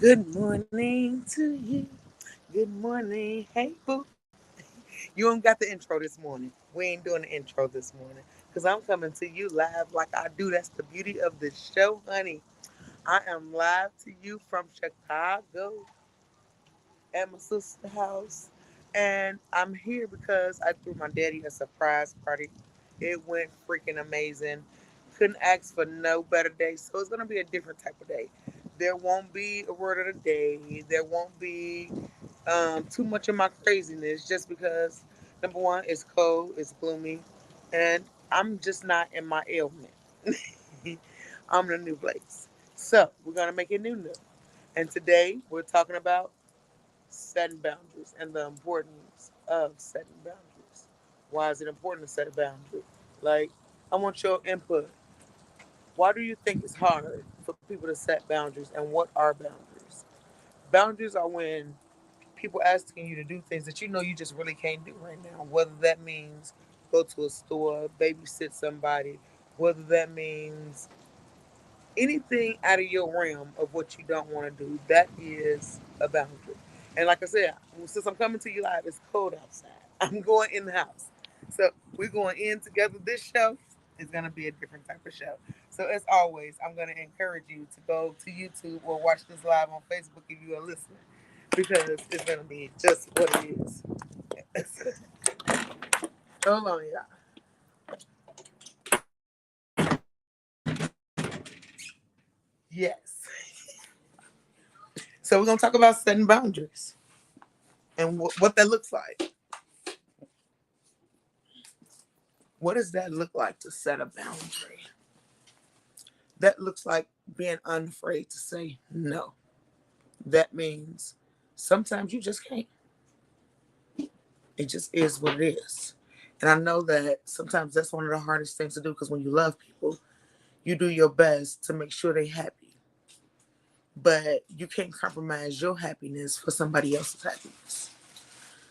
Good morning to you. Good morning. Hey, boo. You ain't got the intro this morning. We ain't doing the intro this morning because I'm coming to you live like I do. That's the beauty of the show, honey. I am live to you from Chicago at my sister's house. And I'm here because I threw my daddy a surprise party. It went freaking amazing. Couldn't ask for no better day. So it's going to be a different type of day. There won't be a word of the day. There won't be too much of my craziness just because, number one, it's cold, it's gloomy, and I'm just not in my ailment. I'm in a new place. So we're going to make it new. And today we're talking about setting boundaries and the importance of setting boundaries. Why is it important to set a boundary? Like, I want your input. Why do you think it's hard for people to set boundaries, and what are boundaries? Boundaries are when people asking you to do things that you know you just really can't do right now. Whether that means go to a store, babysit somebody, whether that means anything out of your realm of what you don't want to do, that is a boundary. And like I said, since I'm coming to you live, it's cold outside. I'm going in the house. So we're going in together. This show is going to be a different type of show. So as always, I'm going to encourage you to go to YouTube or watch this live on Facebook if you are listening, because it's going to be just what it is. Hold on, y'all. Yes. So we're going to talk about setting boundaries and what that looks like. What does that look like to set a boundary? That looks like being unafraid to say no. That means sometimes you just can't. It just is what it is. And I know that sometimes that's one of the hardest things to do because when you love people, you do your best to make sure they're happy. But you can't compromise your happiness for somebody else's happiness.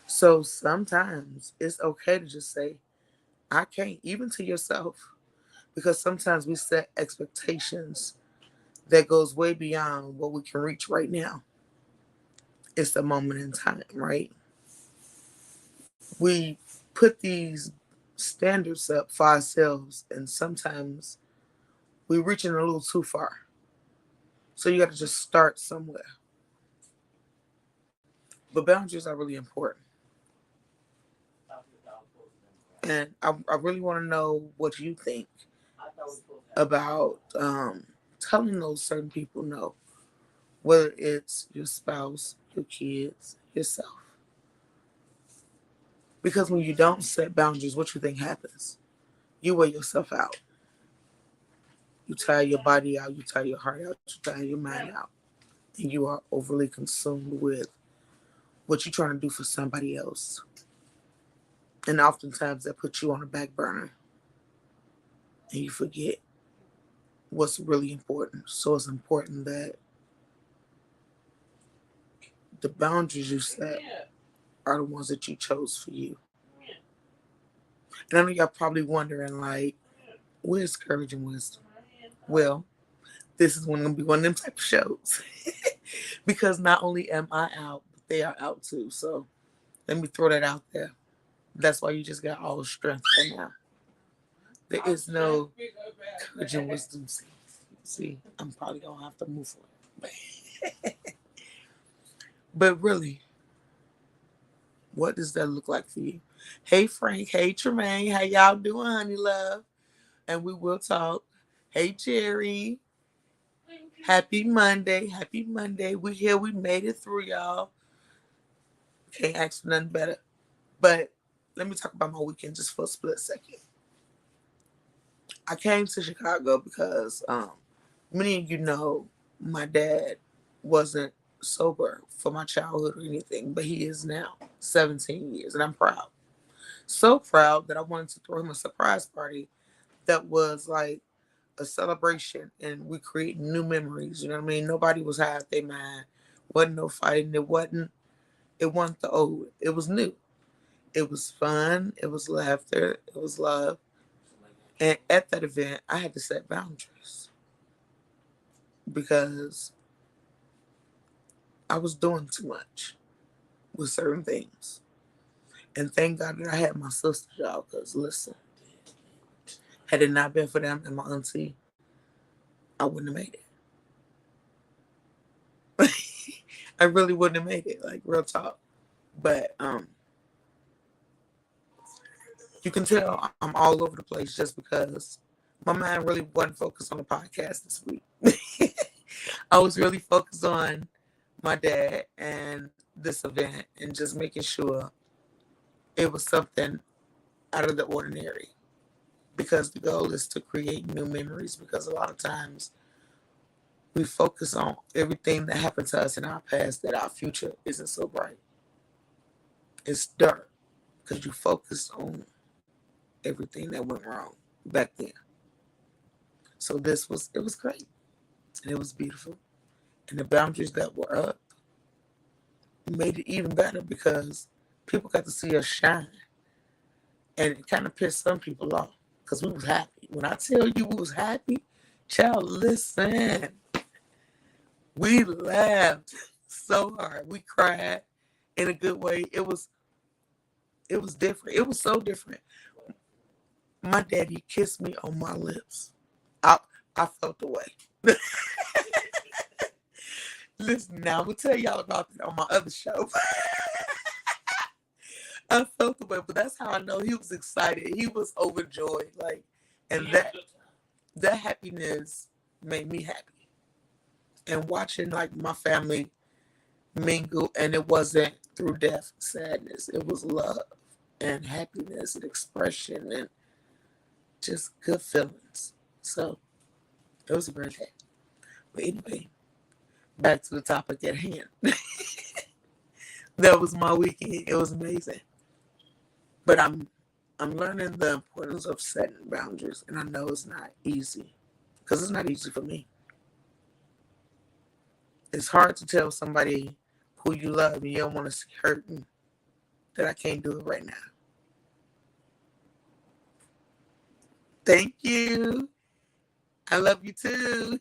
So sometimes it's okay to just say, I can't, even to yourself. Because sometimes we set expectations that goes way beyond what we can reach right now. It's a moment in time, right? We put these standards up for ourselves, and sometimes we're reaching a little too far. So you got to just start somewhere. But boundaries are really important. And I really want to know what you think about telling those certain people no, whether it's your spouse, your kids, yourself. Because when you don't set boundaries, what you think happens? You wear yourself out. You tire your body out, you tire your heart out, you tire your mind out. And you are overly consumed with what you're trying to do for somebody else. And oftentimes that puts you on the back burner and you forget what's really important. So it's important that the boundaries you set are the ones that you chose for you. And I know y'all probably wondering, like, where's courage and wisdom? Well, this is going to be one of them type of shows. Because not only am I out, but they are out too. So let me throw that out there. That's why you just got all the strength right now. There is no courage and wisdom. See, I'm probably going to have to move forward. But really, what does that look like for you? Hey, Frank. Hey, Tremaine. How y'all doing, honey love? And we will talk. Hey, Jerry. Happy Monday. Happy Monday. We here. We made it through, y'all. Can't ask for nothing better. But let me talk about my weekend just for a split second. I came to Chicago because many of you know my dad wasn't sober for my childhood or anything, but he is now 17 years, and I'm proud. So proud that I wanted to throw him a surprise party that was like a celebration and we create new memories. You know what I mean? Nobody was high out their mind. Wasn't no fighting. It wasn't the old. It was new. It was fun. It was laughter. It was love. And at that event, I had to set boundaries because I was doing too much with certain things. And thank God that I had my sister, y'all, because listen, had it not been for them and my auntie, I wouldn't have made it. I really wouldn't have made it, like real talk. But you can tell I'm all over the place just because my mind really wasn't focused on the podcast this week. I was really focused on my dad and this event and just making sure it was something out of the ordinary. Because the goal is to create new memories. Because a lot of times we focus on everything that happened to us in our past that our future isn't so bright. It's dark because you focus on everything that went wrong back then. So it was great and it was beautiful. And the boundaries that were up made it even better because people got to see us shine. And it kind of pissed some people off because we was happy. When I tell you we was happy, child, listen. We laughed so hard. We cried in a good way. It was different. It was so different. My daddy kissed me on my lips. I felt the way. Listen, now I'm gonna tell y'all about it on my other show. I felt the way, but that's how I know he was excited. He was overjoyed, like, and that happiness made me happy. And watching like my family mingle, and it wasn't through death, sadness. It was love and happiness and expression and just good feelings. So it was a great day. But anyway, back to the topic at hand. That was my weekend. It was amazing. But I'm learning the importance of setting boundaries, and I know it's not easy because it's not easy for me. It's hard to tell somebody who you love and you don't want to see hurting that I can't do it right now. Thank you. I love you too.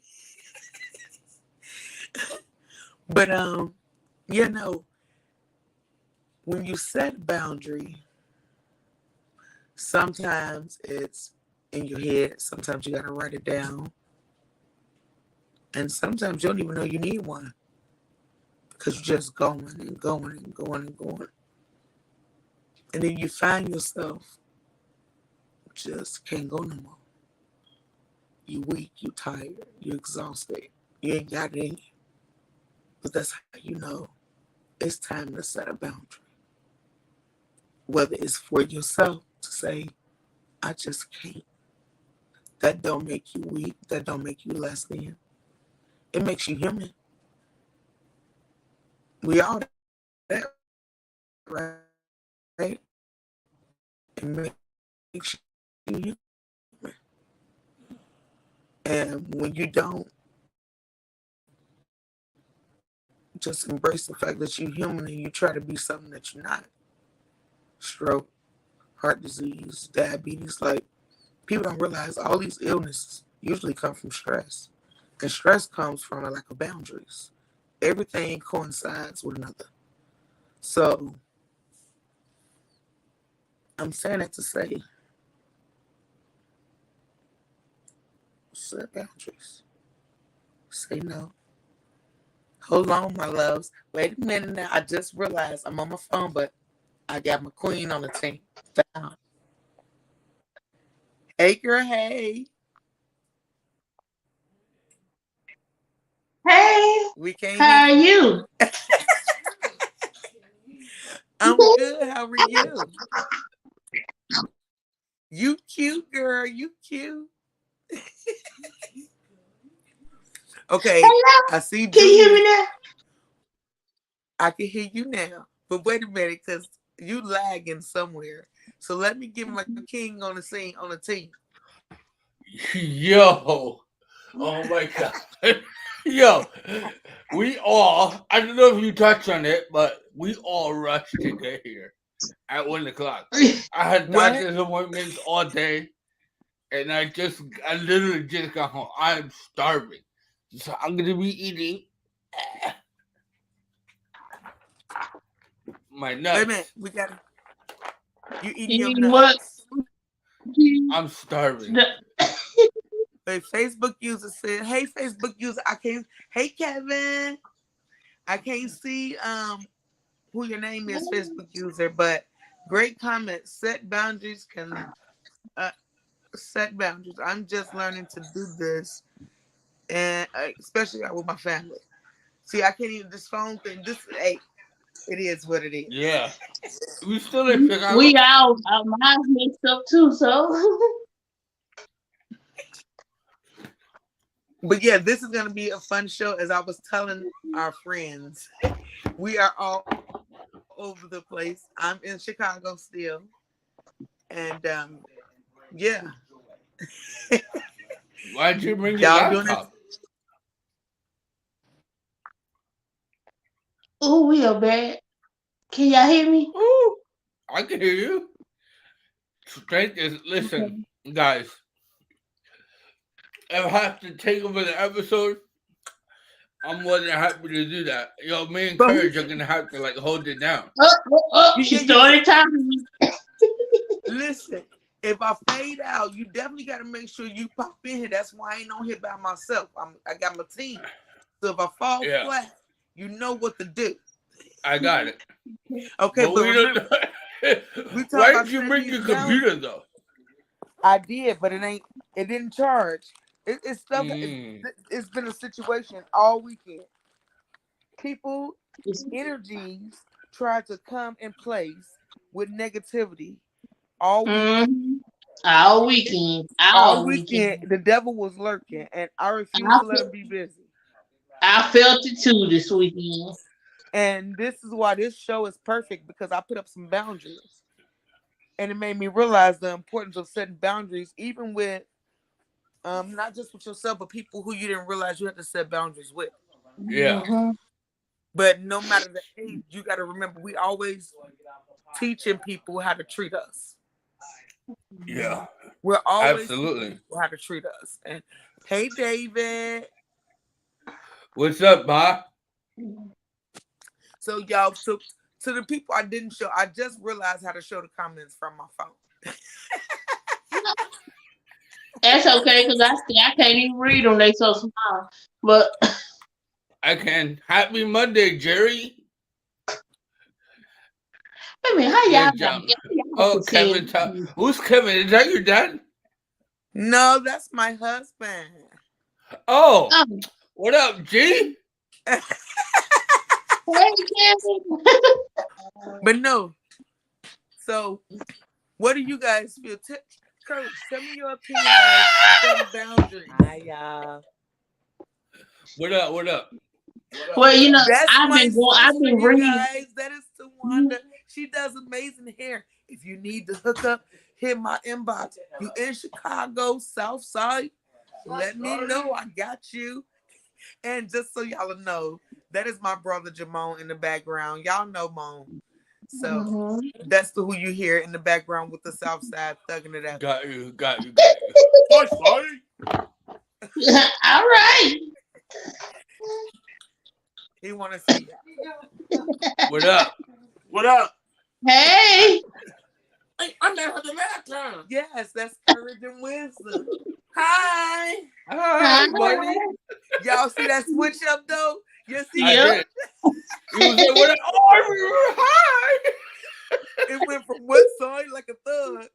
But when you set a boundary, sometimes it's in your head, sometimes you gotta write it down, and sometimes you don't even know you need one because you're just going and going and going and going. And then you find yourself just can't go no more. You weak, you tired, you exhausted, you ain't got it in you. But that's how you know it's time to set a boundary. Whether it's for yourself to say, I just can't. That don't make you weak. That don't make you less than. It makes you human. We all that, right? It makes you human. And when you don't, just embrace the fact that you're human and you try to be something that you're not. Stroke, heart disease, diabetes, like people don't realize all these illnesses usually come from stress. And stress comes from a lack of boundaries. Everything coincides with another. So I'm saying that to say, set boundaries. Say no. Hold on, my loves. Wait a minute now. I just realized I'm on my phone, but I got my queen on the team. Down. Hey, girl. Hey. Hey, We can't hear how are you. you? I'm good. How are you? You cute, girl. You cute. Okay. Hello. I see Can you hear Junior. me now? I can hear you now. But wait a minute, because you lagging somewhere. So let me get my king on the scene on the team. Yo, oh my god. Yo, I don't know if you touched on it, but we all rushed to get here at 1 o'clock. I had What? doctor's appointments all day, and I literally just got home. I'm starving. So I'm gonna be eating my Wait a minute. nuts. We got you eating You your eating what? nuts. I'm starving. A Facebook user said, "Hey, Facebook user, I can't. Hey, Kevin, I can't see who your name is, Facebook user, but great comment. Set boundaries can set boundaries. I'm just learning to do this, and especially with my family. See, I can't even this phone thing. This hey, it is what it is. Yeah. We still in Chicago? We our minds mixed up too, so But yeah, this is gonna be a fun show. As I was telling our friends, we are all over the place. I'm in Chicago still, and yeah, Why'd you bring your y'all doing it. laptop? ooh, we are bad. Can y'all hear me? Ooh, I can hear you. Strength is, listen, guys. If I have to take over the episode, I'm more than happy to do that. Yo, me and But Courage are gonna have to like hold it down. She Yeah. started talking. Listen, if I fade out, you definitely got to make sure you pop in here. That's why I ain't on here by myself. I got my team. So if I fall Yeah. flat, you know what to do. I got it. Okay, But but we remember, don't. we talk Why about did you setting bring these your boundaries. computer though? I did, but it didn't charge. It's stuff. Mm. It's been a situation all weekend. People energies try to come in place with negativity all weekend. Mm-hmm. All weekend. All All weekend, weekend. the devil was lurking, and I refused I, to let him be busy. I felt it too this weekend. And this is why this show is perfect because I put up some boundaries, and it made me realize the importance of setting boundaries, even with not just with yourself, but people who you didn't realize you had to set boundaries with. Yeah. Mm-hmm. But no matter the age, you got to remember we always teaching people how to treat us. Yeah. We're always teaching Absolutely. people how to treat us. And hey, David. What's up, Ma? So y'all, to the people I didn't show, I just realized how to show the comments from my phone. That's okay because I can't even read them. They so small. But I can. Happy Monday, Jerry. I mean, how Yeah, y'all John. y'all Oh, Kevin. pretend? Who's Kevin? Is that your dad? No, that's my husband. Oh, Oh, what up, G? hey, Kevin. But no. So, what do you guys feel? Courage, tell me your opinion of setting boundaries. Hi, y'all. What up? What up? Well, you know, That's I've my been going. I've sister, been you reading. guys. That is Tawanda. She does amazing hair. If you need to hook up, hit my inbox. You in Chicago, South Side? Let me know. I got you. And just so y'all know, that is my brother Jamon in the background. Y'all know Mon. So Mm-hmm. that's who you hear in the background with the South Side thugging it out. Got you. Got you. Got you. All right. He want to see y'all. What up? What up? Hey. Hey, I met her the last time. Yes, that's courage and wisdom. Hi. Hi, buddy. Y'all see that switch up though? You see I Yep. did. You was like, what up? Oh, hi. it went from one side like a thug.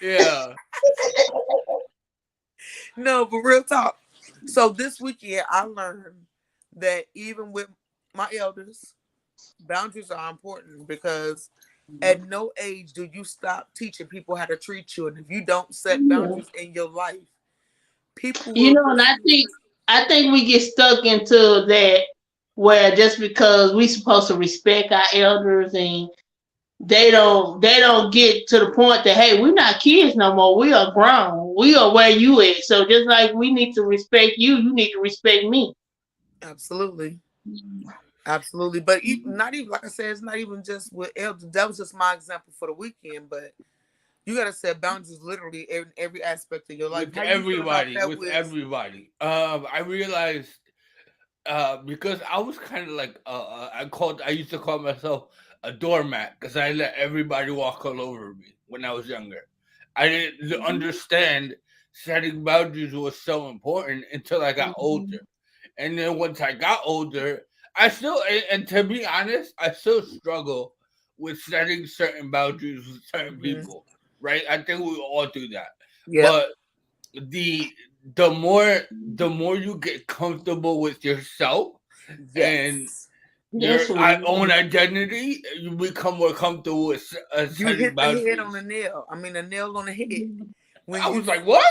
Yeah. No, but real talk. So this weekend I learned that even with my elders, boundaries are important because at no age do you stop teaching people how to treat you. And if you don't set boundaries in your life, people You will know, and I think we get stuck into that where just because we supposed to respect our elders and they don't get to the point that hey, we're not kids no more. We are grown. We are where you at. So just like we need to respect you, you need to respect me. absolutely. Absolutely. But not even like I said, it's not even just with elders. That was just my example for the weekend, but you gotta set boundaries literally in every aspect of your life. With How you feel about everybody. that With with everybody. I realized because I was kind of like I used to call myself a doormat because I let everybody walk all over me when I was younger. I didn't understand setting boundaries was so important until I got older. And then once I got older, I still and to be honest, I still struggle with setting certain boundaries with certain Mhm. people. Right? I think we all do that. Yep. But the the more you get comfortable with yourself and Yes. That's your what. own identity, you become more comfortable with You setting hit the head on the boundaries. nail. I mean, the nail on the head. When I you was like, "What?"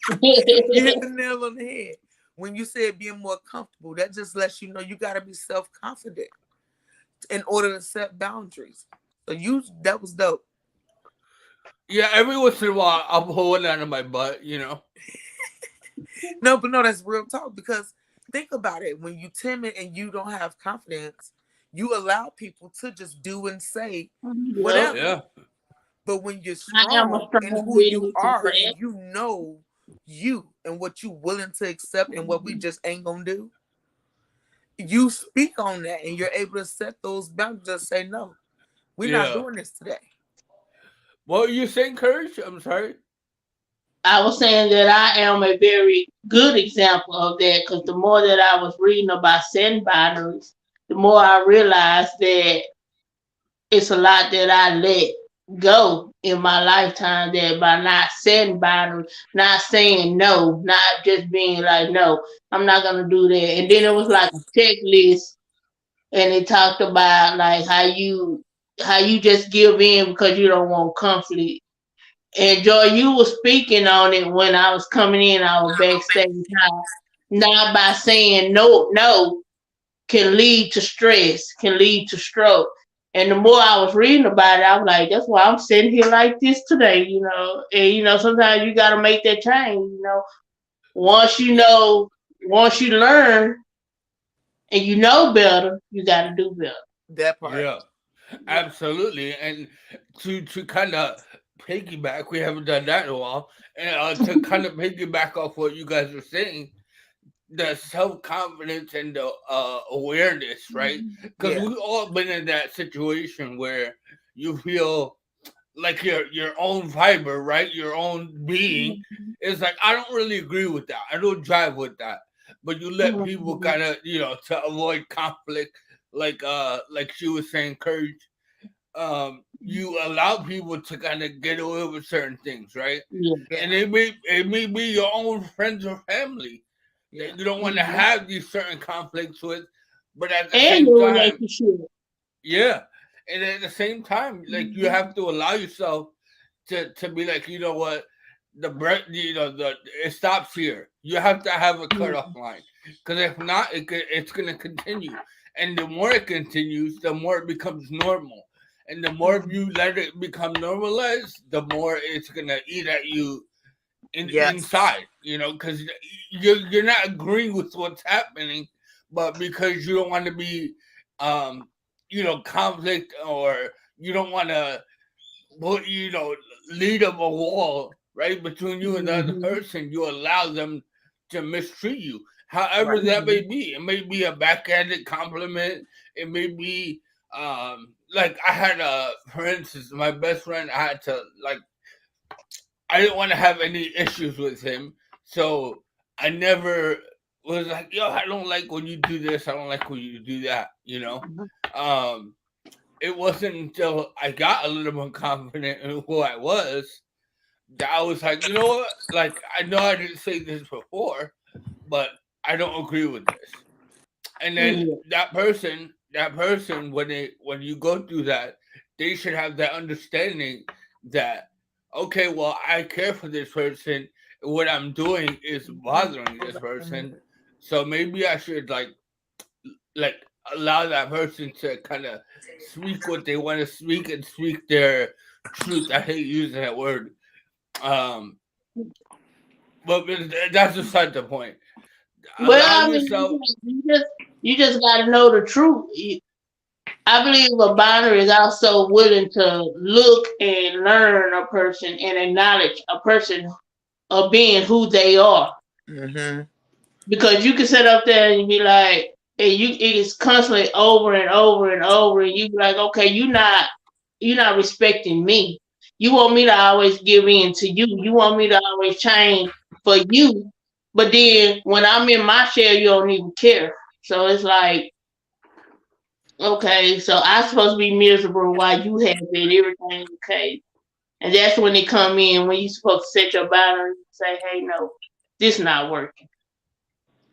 you hit the nail on the head. When you said being more comfortable, that just lets you know you got to be self confident in order to set boundaries. So you that was dope. Yeah, every once in a while, I'll pull one out of my butt. No, but no, that's real talk because think about it. When you timid and you don't have confidence, you allow people to just do and say Yep. whatever. Yeah, But when you're I am a strong in strong who you business are and success. you know you and what you willing to accept and what we just ain't gonna do, you speak on that and you're able to set those boundaries. Just say no, we're not yeah. doing this today. What you saying, Courage? I'm sorry. I was saying that I am a very good example of that because the more that I was reading about setting boundaries, the more I realized that it's a lot that I let go in my lifetime that by not setting boundaries, not saying no, not just being like, no, I'm not gonna do that. And then it was like a checklist and it talked about like how you just give in because you don't want conflict. And Joy, you were speaking on it when I was coming in our backstage. How not by saying no, no can lead to stress, can lead to stroke. And the more I was reading about it, I was like, that's why I'm sitting here like this today. And sometimes you gotta make that change. Once once you learn and you know better, you gotta do better. That part. Yeah, Yeah. absolutely. And to kind of piggyback, we haven't done that in a while. And to kind of piggyback off what you guys were saying, the self confidence and the awareness, right? Because Yeah. we all been in that situation where you feel like your own fiber, right? Your own being is like, I don't really agree with that. I don't drive with that. But you let people kind of, to avoid conflict, like she was saying, Courage. You allow people to kind of get away with certain things, right? Yeah. And Yeah. it may be your own friends or family Yeah. that you don't want to Mhm. have these certain conflicts with, but at the And same the time, relationship. yeah, and at the same time, like you have to allow yourself to be like, you know what, the breath, the it stops here. You have to have a cutoff line, because if not, it's gonna continue, and the more it continues, the more it becomes normal, and the more you let it become normalized, the more it's gonna eat at you Yes. inside, because you're not agreeing with what's happening, but because you don't want to be, um, conflict, or you don't want to put, lead up a wall right between you and the other Mhm. person. You allow them to mistreat you, however Right. that may Mhm. be. It may be a backhanded compliment. It may be, like I had for instance, my best friend. I had to like I didn't want to have any issues with him, so I never was like, "Yo, I don't like when you do this. I don't like when you do that." Um, it wasn't until I got a little more confident in who I was that I was like, you know what? Like, I know I didn't say this before, but I don't agree with this. And then Yeah. that person, when you go through that, they should have that understanding that, okay, well, I care for this person. What I'm doing is bothering this person, so maybe I should like allow that person to kind of speak what they want to speak and speak their truth. I hate using that word. Um, but that's beside the point. Allow Well, I mean, yourself. you just got to know the truth. I believe a boundary is also willing to look and learn a person and acknowledge a person of being who they are. Mm-hmm. because you can sit up there and be like, and it's constantly over and over and over, and you be like, okay, you're not respecting me. You want me to always give in to you. You want me to always change for you. But then when I'm in my shell, you don't even care. So it's like, okay, so I'm supposed to be miserable while you have it, everything okay. And that's when they come in when you're supposed to set your boundaries and say, hey, no, this not working.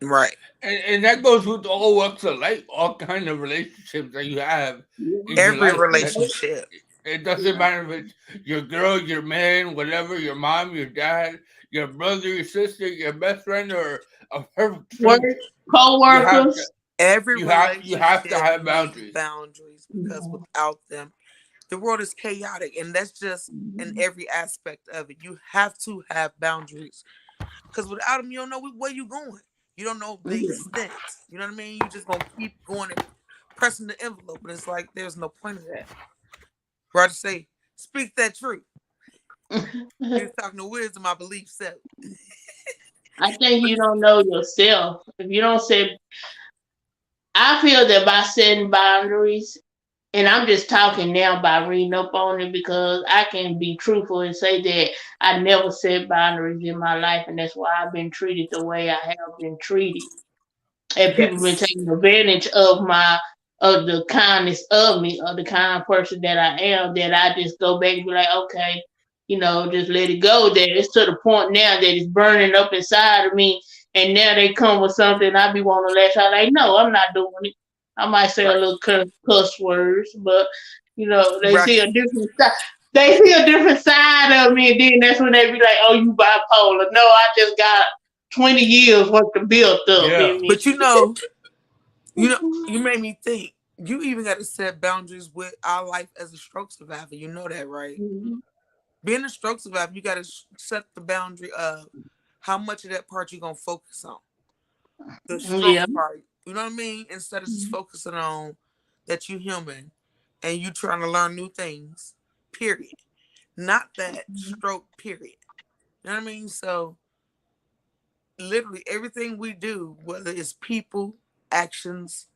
Right. And that goes with all walks of life, all kind of relationships that you have in your Every life. That relationship. it doesn't matter if it's your girl, your man, whatever, your mom, your dad, your brother, your sister, your best friend, or a perfect Work, stranger. You have to co-workers. Every you have to relationship have needs boundaries. boundaries because Mhm. without them, the world is chaotic, and that's just in every aspect of it. You have to have boundaries because without them, you don't know where you're going. You don't know the extent. You know what I mean? You just gonna keep going and pressing the envelope, but it's like there's no point of that. Brother say, speak that truth. You're talking to wisdom, I believe so. I think you don't know yourself. If you don't set, I feel that by setting boundaries, and I'm just talking now by reading up on it because I can be truthful and say that I never set boundaries in my life, and that's why I've been treated the way I have been treated. And people been Yes. taking advantage of the kindness of me, of the kind person that I am, that I just go back and be like, okay, just let it go. That it's to the point now that it's burning up inside of me, and now they come with something I be wanting to lash out like, no, I'm not doing it. I might say a Right. little cuss words, but they Right. see a different side. They see a different side of me, and then that's when they be like, "Oh, you bipolar." No, I just got 20 years worth of built up Yeah. in me. But you made me think. You even got to set boundaries with our life as a stroke survivor. You know that, right? Mhm. Being a stroke survivor, you got to set the boundary of how much of that part you're gonna focus on. The stroke Yeah. part. You know what I mean? Instead of just focusing on that you human and you trying to learn new things. Period. Not that stroke. Period. You know what I mean? So literally everything we do, whether it's people, actions,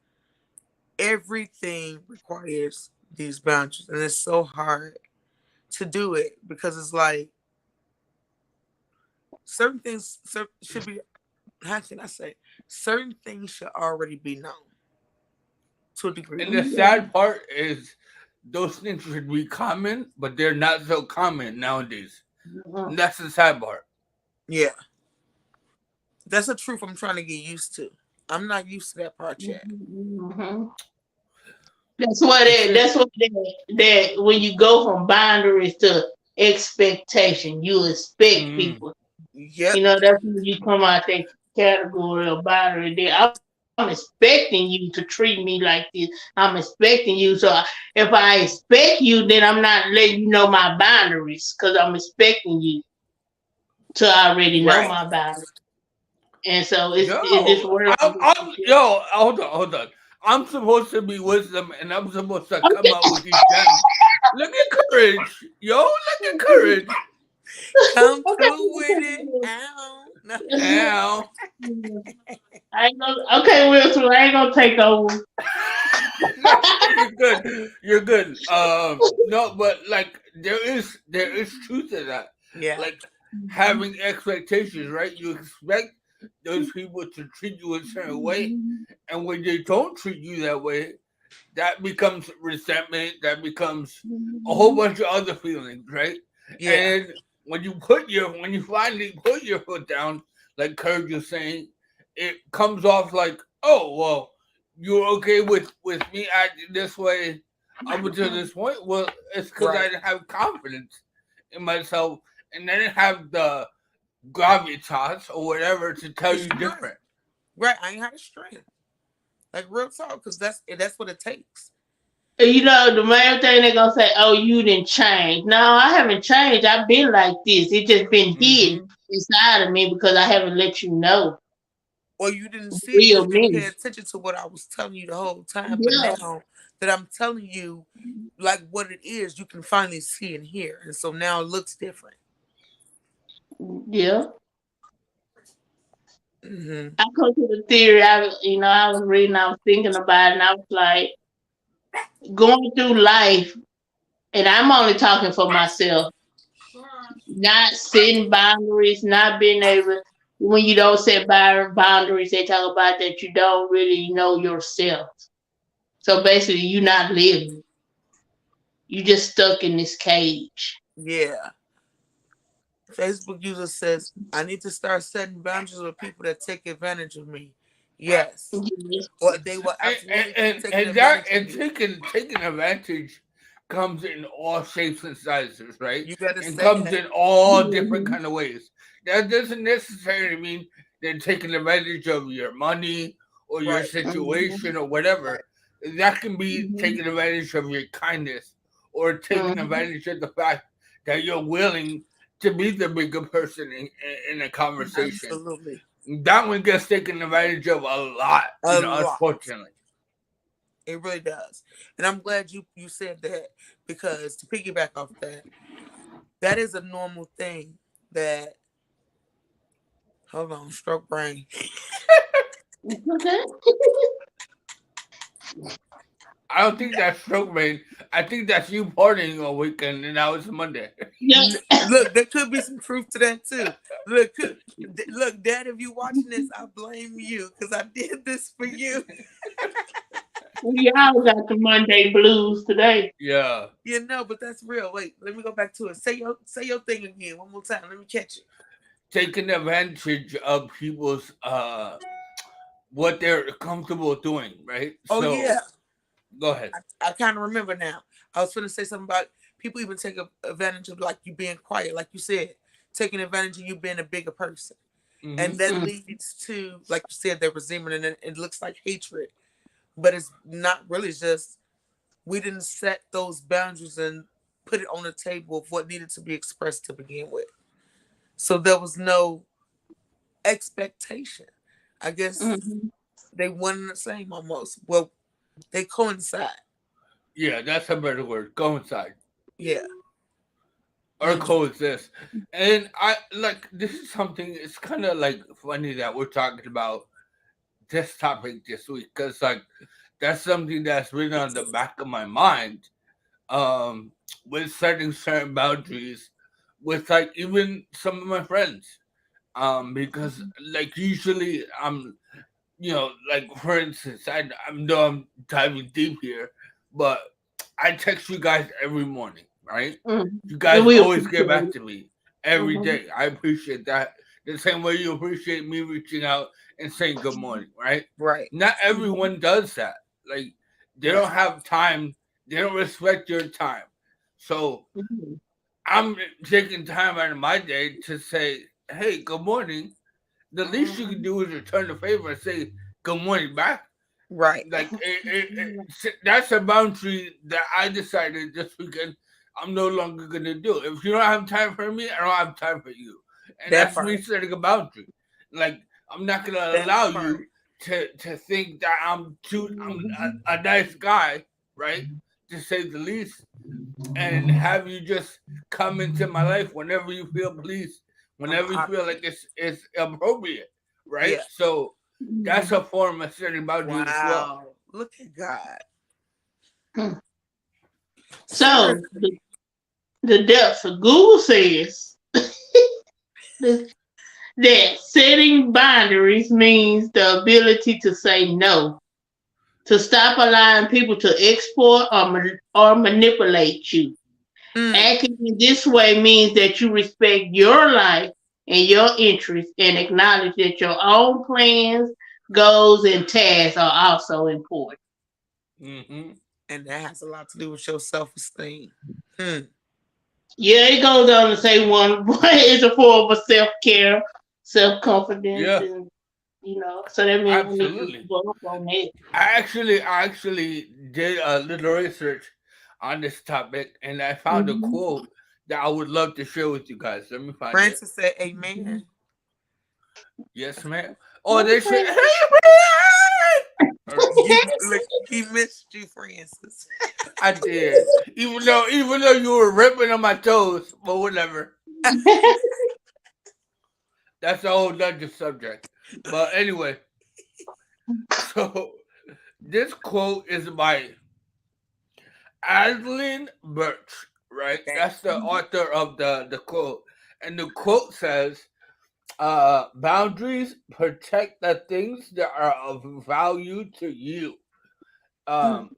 everything requires these boundaries, and it's so hard to do it because it's like certain things should be. How can I say? Certain things should already be known to a degree. And the sad part is those things should be common, but they're not so common nowadays. Mhm. And that's the sad part. Yeah, that's a truth I'm trying to get used to. I'm not used to that part yet. Mhm. That's what It's it. just That's what that when you go from boundaries to expectation, you expect mm, people. Yep. That's when you come out that category of boundary. There, I'm expecting you to treat me like this. I'm expecting you. So if I expect you, then I'm not letting you know my boundaries because I'm expecting you to already know Right. my boundaries. And so it's in this yo, world. hold on. I'm supposed to be wisdom, and I'm supposed to come up with these gems. Look at courage, yo. Look at courage. Come through with it. Ow. No. Now, I ain't gonna, okay, Wilson, I ain't gonna take over. no, you're good. You're good. No, but like there is truth to that. Yeah. Like having expectations, right? You expect those people to treat you a certain way, and when they don't treat you that way, that becomes resentment. That becomes a whole bunch of other feelings, right? Yeah. And when you finally put your foot down, like Kurt was saying, it comes off like, oh well, you're okay with me acting this way up until this point. Well, it's because I Right. didn't have confidence in myself, and I didn't have the gravitas or whatever to tell The you strength. different. Right. I ain't had a strength. Like real talk, because that's what it takes. The main thing they're gonna say, "Oh, you didn't change." No, I haven't changed. I've been like this. It's just been hidden Hmm. inside of me because I haven't let you know Or you didn't see it because real you didn't me. pay attention to what I was telling you the whole time. But Yeah, now that I'm telling you like what it is, you can finally see and hear. And so now it looks different. yeah. Mm-hmm. I come to the theory. I was reading, I was thinking about it, and I was like, going through life, and I'm only talking for myself, not setting boundaries, not being able. When you don't set boundaries, they talk about that you don't really know yourself. So basically, you're not living. You just stuck in this cage. Yeah. Facebook user says, I need to start setting boundaries with people that take advantage of me. Yes. Yes. Or they will absolutely keep taking And that advantage of and you. taking advantage comes in all shapes and sizes, right? You better And say comes that. in all different Mhm. kind of ways. That doesn't necessarily mean they're taking advantage of your money or your Right. situation Mhm. or Right. whatever. That can be Mhm. taking advantage of your kindness or taking Mhm. advantage of the fact that you're willing to be the bigger person in a conversation. Absolutely. That one gets taken advantage of a lot, A lot. unfortunately. It really does. And I'm glad you said that, because to piggyback off that, that is a normal thing that, hold on, stroke brain. Okay. I don't think that's stroke rain. I think that's you partying all weekend and now it's Monday. Yeah. Look, there could be some truth to that too. Look, Dad, if you watching this, I blame you because I did this for you. We all got the Monday blues today. Yeah. You know, but that's real. Wait, let me go back to it. Say your thing again one more time. Let me catch it. Taking advantage of people's what they're comfortable doing, right? Oh So yeah, go ahead. I kind of remember now. I was going to say something about people even take advantage of like you being quiet, like you said, taking advantage of you being a bigger person, and Hmm. that Mm. leads to, like you said, their resentment, and it looks like hatred, but it's not really. It's just we didn't set those boundaries and put it on the table of what needed to be expressed to begin with. So there was no expectation. I guess Mhm. they one and the same almost. Well, they coincide. Yeah, that's a better word. Go inside. Yeah. Or Mm. coexist. And I like this is something it's kinda like funny that we're talking about this topic this week because like that's something that's written on the back of my mind um, with setting certain boundaries with like even some of my friends. Because like usually I'm, like for instance, I know I'm diving deep here, but I text you guys every morning, right? Mhm. You And guys we always get appreciate back it. to me every Mhm. day. I appreciate that. The same way you appreciate me reaching out and saying good morning, right? Right. Not Mhm. everyone does that. Like they Right. don't have time. They don't respect your time. So Mhm. I'm taking time out of my day to say, "Hey, good morning." The least you can Mhm. do is return the favor and say good morning back. Right. Like that's a boundary that I decided this weekend I'm no longer gonna do. If you don't have time for me, I don't have time for you, and That that's me part. setting a boundary. Like I'm not gonna That allow part. you to think that I'm Mhm. a nice guy, right? To say the least, and have you just come into my life whenever you feel pleased, I'm whenever you out of feel here. like it's appropriate, right? Yeah. So that's a Mhm. form of setting boundaries as well. Wow. Look at God. Mhm. So Seriously. the depth of Google says that setting boundaries means the ability to say no, to stop allowing people to export or manipulate you. Mm. Acting in this way means that you respect your life and your interests and acknowledge that your own plans, goals, and tasks are also important. Hmm. And that has a lot to do with your self-esteem. Hmm. Yeah, it goes on to say one is a form of self care, self confidence, Yeah, and so that means we need to absolutely. work on that. I actually did a little research on this topic, and I found a Mm-hmm. quote that I would love to share with you guys. Let me find it. Francis said, Mm-hmm. "Amen." Yes, ma'am. Oh, they said, Okay. "Hey, man!" You look. He missed you, Francis. I did. Even though you were ripping on my toes, but whatever. That's a whole other subject. But anyway, so this quote is by Adeline Birch, right? Okay. That's the author of the quote. And the quote says, boundaries protect the things that are of value to you.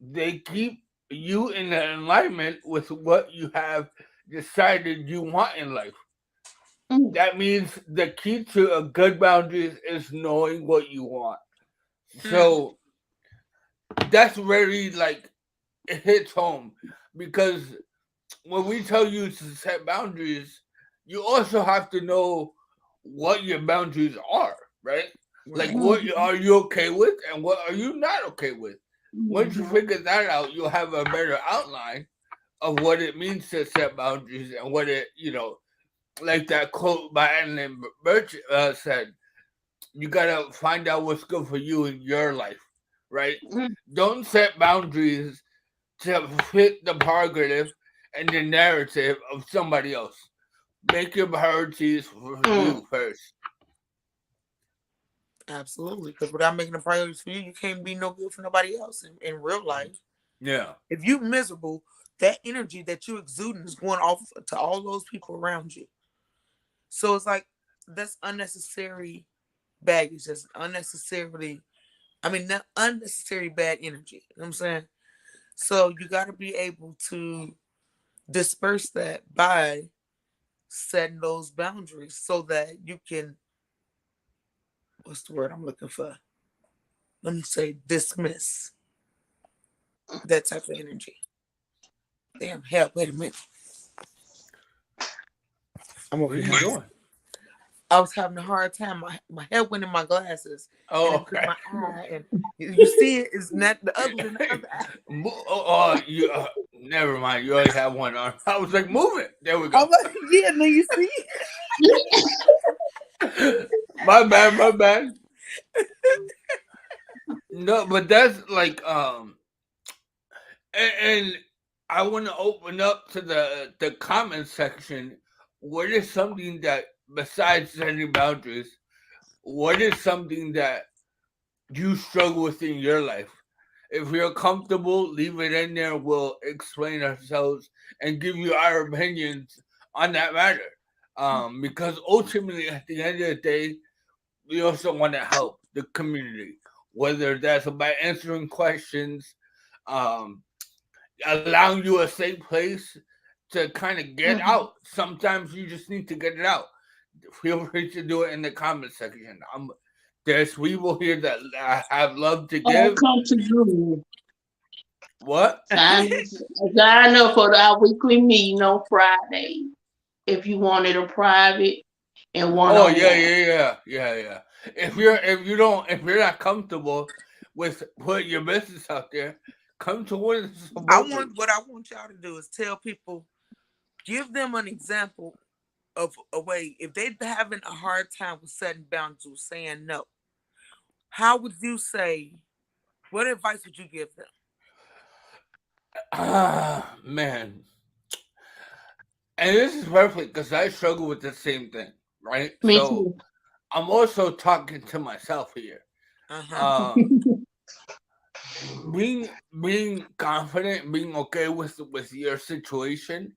They keep you in alignment with what you have decided you want in life. Mm, That means the key to a good boundaries is knowing what you want. Mm. So that's very like it hits home because when we tell you to set boundaries, you also have to know what your boundaries are, right? Like Right. what mhm, are you okay with and what are you not okay with? Once you mhm, figure that out, you'll have a better outline of what it means to set boundaries and what it, like that quote by Alan Birch said, you gotta find out what's good for you in your life, right? mm, Don't set boundaries to fit the prerogative and the narrative of somebody else. Make your priorities for mm. you first. Absolutely. Because without making a priority for you, you can't be no good for nobody else in real life. Yeah. If you miserable, that energy that you exuding is going off to all those people around you. So it's like that's unnecessary baggage. That's unnecessarily, I mean, not unnecessary bad energy. You know what I'm saying? So you got to be able to disperse that by setting those boundaries so that you can, what's the word I'm looking for? Let me say dismiss that type of energy. Damn, hell, wait a minute. I'm What over are here. you doing? I was having a hard time. My head went in my glasses and Oh, it hit okay. my eye. And you see it is not the other than the other eye. You. Never mind. You already have one arm. I was like, move it. There we go. I'm like, yeah, no, you see it? My bad. My bad. No, but that's like and I want to open up to the comment section. What is something that besides setting boundaries? What is something that you struggle with in your life? If you're comfortable, leave it in there. We'll explain ourselves and give you our opinions on that matter. Because ultimately, at the end of the day, we also want to help the community, whether that's by answering questions, um, allowing you a safe place to kind of get Mhm. out. Sometimes you just need to get it out. Feel free to do it in the comment section. There's people here that have love to All give. come to you. What? Sign up for our weekly meeting on Friday if you wanted a private and one Oh on yeah, one. yeah, yeah, yeah, yeah. If you're not comfortable with putting your business out there, come to one of the I support want groups. what I want y'all to do is tell people, give them an example of a way if they're having a hard time with setting boundaries, saying no. How would you say? What advice would you give them? Ah man, and this is perfect because I struggle with the same thing, right? Me So too. I'm also talking to myself here. Uh huh. Uh, being being confident, being okay with your situation,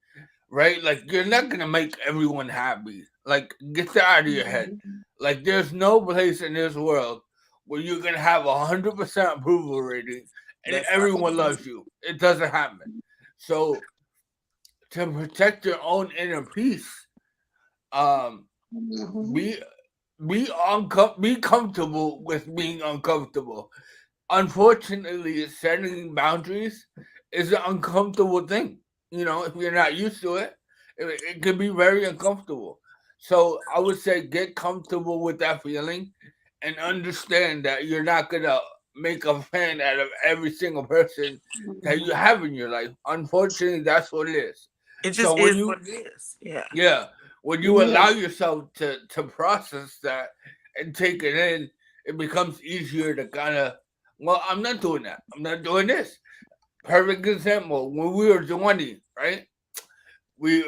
right? Like you're not gonna make everyone happy. Like get that out of your head. Mhm. Like there's no place in this world where you're gonna have 100% approval rating and That's not gonna everyone happen. loves you. It doesn't happen. So to protect your own inner peace, um, Mhm. be be comfortable with being uncomfortable. Unfortunately, setting boundaries is an uncomfortable thing. If you're not used to it, it can be very uncomfortable. So I would say get comfortable with that feeling and understand that you're not gonna make a fan out of every single person that you Mhm. have in your life. Unfortunately, that's what it is. It So just when is you what it is. Yeah. yeah, when you allow Yes. yourself to process that and take it in, it becomes easier to kind of, well, I'm not doing that. I'm not doing this. Perfect example. When we were 20, right? We,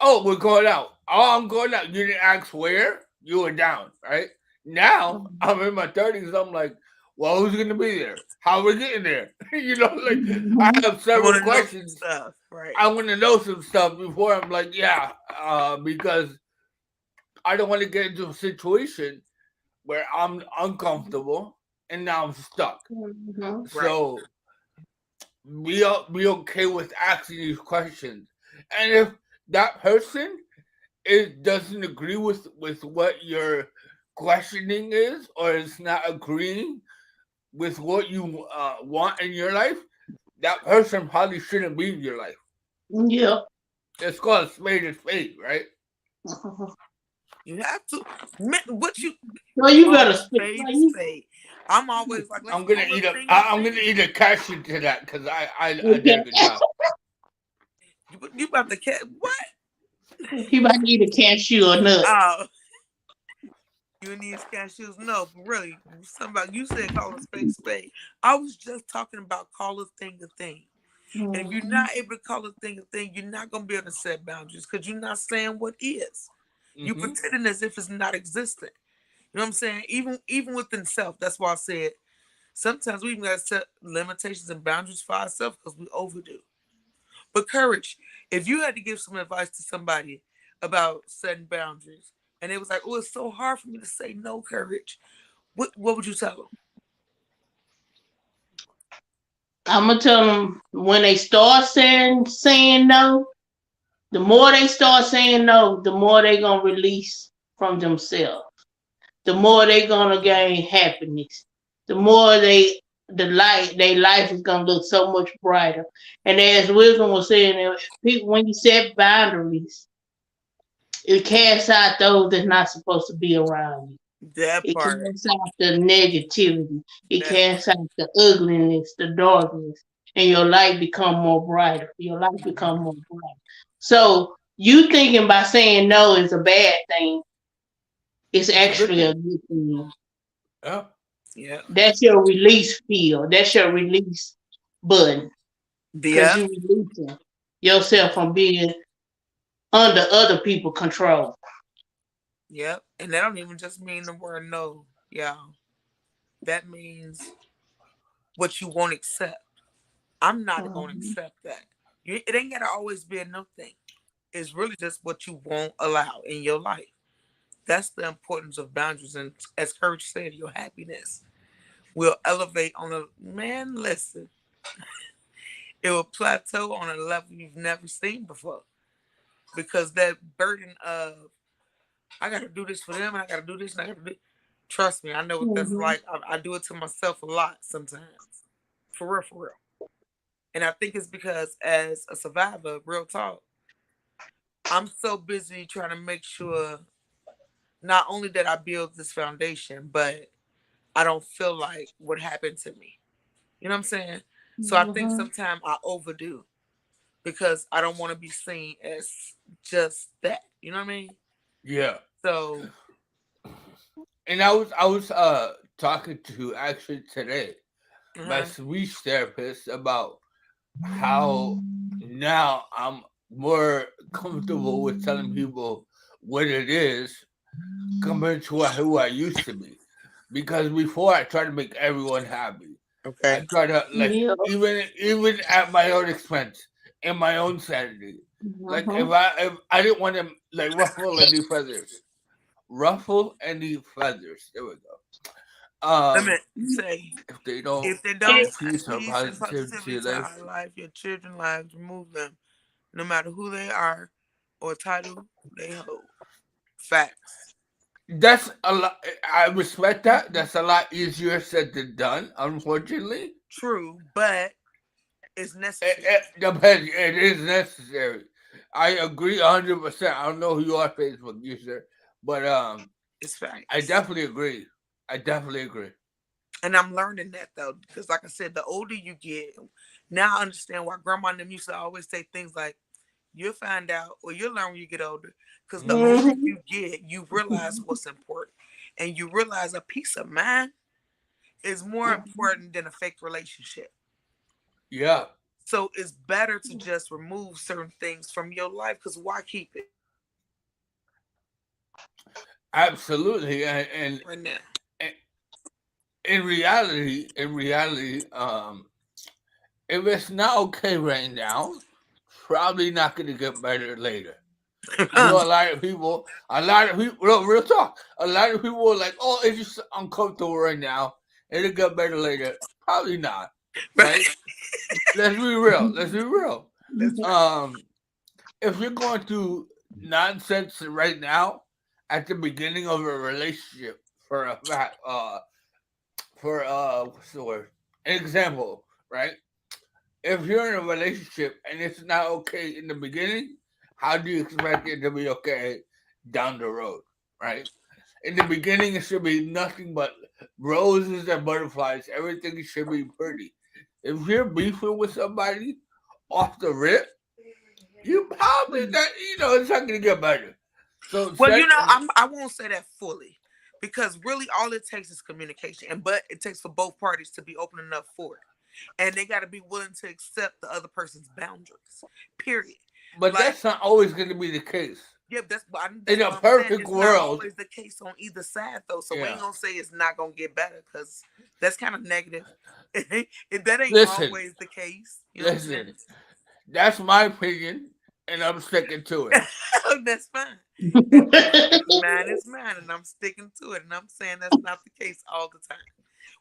oh, we're going out. Oh, I'm going out. You didn't ask where? you were down, right? Now Mhm. I'm in my 30s. I'm like, well, who's gonna be there? How are we getting there? Like I have You several want to know some questions. stuff, right? I want to know some stuff before I'm like, yeah, because I don't want to get into a situation where I'm uncomfortable and now I'm stuck. Mhm. Right. So be okay with asking these questions, and if that person doesn't agree with what your questioning is, or is not agreeing with what you want in your life, that person probably shouldn't be in your life. Yeah. It's called spade is spade, right? Mhm. You have to. What you So you call a better speak. spade Like a you, spade. I'm always like, let's I'm gonna call a eat a thing a I'm gonna thing. eat a cashew to that because I did a okay. good job. You about to catch what? He about to eat a cashew or nut. Oh, you need cashews? No, but really, somebody you said call a spade a spade. I was just talking about call a thing a thing. And if you're Mhm. not able to call a thing, you're not gonna be able to set boundaries because you're not saying what is. You Hmm. pretending as if it's not existent. You know what I'm saying? Even within self. That's why I said sometimes we even gotta set limitations and boundaries for ourselves because we overdo. But courage, if you had to give some advice to somebody about setting boundaries, and it was like, oh, it's so hard for me to say no, courage. What would you tell them? I'm gonna tell them when they start saying no. The more they start saying no, the more they gonna release from themselves. The more they gonna gain happiness. The more their life is gonna look so much brighter. And as Wisdom was saying, people when you set boundaries, it casts out those that's not supposed to be around you. That It part. casts out the negativity. It That casts out the ugliness, the darkness, and your light become more brighter. Your life become more bright. So you thinking by saying no is a bad thing. It's It's a good actually thing. a good thing. Yeah. yeah. That's your release field. That's your release button. Cause Yeah. you releasing yourself from being under other people control. Yep. And that don't even just mean the word no. Yeah. That means what you won't accept. I'm not going to Mhm. accept that. It ain't got to always be a no thing. It's really just what you won't allow in your life. That's the importance of boundaries. And as Courage said, your happiness will elevate on a man. Listen, it will plateau on a level you've never seen before because that burden of I got to do this for them and I got to do this and I got to do. Trust me, I know what that's Mhm. like. I do it to myself a lot sometimes, for real, for real. And I think it's because as a survivor, real talk, I'm so busy trying to make sure not only that I build this foundation, but I don't feel like what happened to me. You know what I'm saying? So I think Mhm. sometimes I overdo because I don't want to be seen as just that. You know what I mean? Yeah. So, And I was talking to actually today my uh-huh. speech therapist about how now I'm more comfortable with telling people what it is compared to who I used to be. Because before I tried to make everyone happy. I Okay. try to like Yeah. even at my own expense and my own sanity. Like Mhm. if I didn't want to like ruffle any feathers. There we go. Let me say, If they don't if they don't bring It, add peace or peace and positivity to positivity your to life, our life, your children's lives, remove them, no matter who they are or title they hold. Facts. that's a lot. I respect that. That's a lot easier said than done. Unfortunately, True, but it's necessary. it depends. It is necessary. I agree 100%. I don't know who you are, Facebook user, but It's I facts. definitely agree. I definitely agree. And I'm learning that though, because like I said, the older you get, now I understand why grandma and them used to always say things like, you'll find out or you'll learn when you get older. Because the Hmm. older mhm. you get, you realize what's important. And you realize a peace of mind is more important than a fake relationship. Yeah. So it's better to just remove certain things from your life because why keep it? Absolutely, right now. and in reality, if it's not okay right now, probably not going to get better later. You know, a lot of people, real talk, a lot of people are like, oh, it's just uncomfortable right now. It'll get better later. Probably not, right? Right. Let's be real. Let's be real. That's right. Um, if you're going through nonsense right now at the beginning of a relationship, for a fact, what's the word? An example, right? If you're in a relationship and it's not okay in the beginning, how do you expect it to be okay down the road, right? In the beginning, it should be nothing but roses and butterflies. Everything should be pretty. If you're beefing with somebody off the rip, you probably not, it's not gonna get better. So Well, set, I won't say that fully, because really all it takes is communication, but it takes for both parties to be open enough for it, and they got to be willing to accept the other person's boundaries. Period. but Like, that's not always gonna be the case. yeah, In that's a what I'm saying. perfect It's not world, always the case on either side, though. So we ain't yeah. gonna say it's not gonna get better, because that's kind of negative. If that ain't Listen, always the case, you know what I'm listen. That's my opinion, and I'm sticking to it. saying? That's fine. And mine is mine, and I'm sticking to it. And I'm saying that's not the case all the time.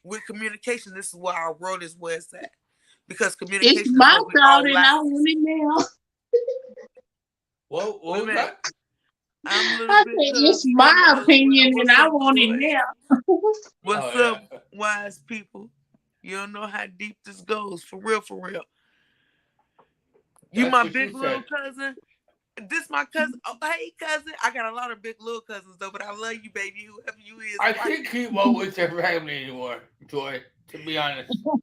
With communication, this is where our world is where it's at. Because It's communication is my what we thought, all and lack. I want it now. What Wait a was minute. that? I'm a little I bit said it's stunned, my opinion, and what's I up, want it Joy? now. What's Oh yeah. up, wise people? You don't know how deep this goes. For real, for real. You That's my what she big little said. cousin. This my cousin. Oh, hey, cousin. I got a lot of big little cousins, though, but I love you, baby. Whoever you is, I right? can't keep up with your family anymore, Joy. To be honest, you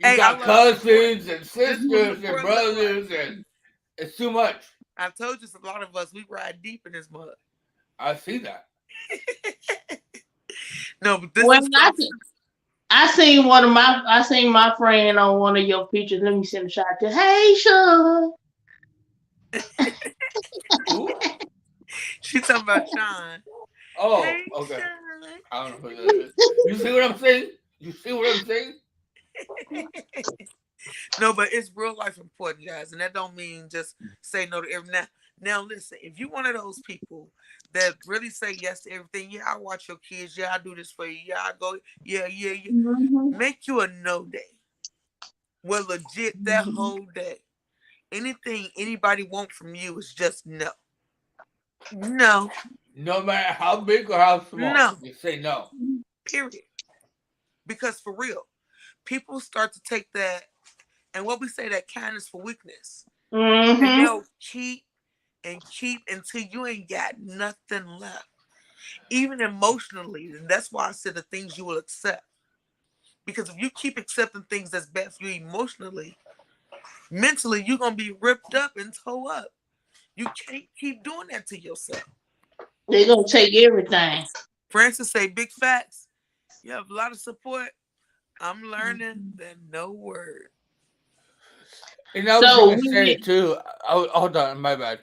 Hey, I got love support. cousins and This what sisters and support look like. brothers, and it's too much. I told you, a lot of us, we ride deep in this mud. I see that. No, but this Well, is so. I seen my friend on one of your pictures. Let me send a shot to. Hey, Sean. Who? She talking about Sean. Oh, Hey, okay. Sean. I don't know who that is. You see what I'm saying? You see what I'm saying? No, but it's real life important, guys, and that don't mean just say no to every now. Now, listen, if you one of those people that really say yes to everything, yeah, I watch your kids, yeah, I do this for you, yeah, I go, yeah, yeah, yeah. Mm-hmm. Make you a no day. Well, legit, that whole day. Anything anybody want from you is just no. No. No matter how big or how small, No. you say no. Period. Because for real, people start to take that, and what we say, that kindness for weakness. And Mm-hmm. they'll keep and keep until you ain't got nothing left. Even emotionally. And that's why I said the things you will accept. Because if you keep accepting things that's bad for you emotionally, mentally, you're going to be ripped up and tore up. You can't keep doing that to yourself. They're gonna take everything. Francis say big facts. You have a lot of support. I'm learning that no word. And I was So gonna say we too. Hold on, my bad.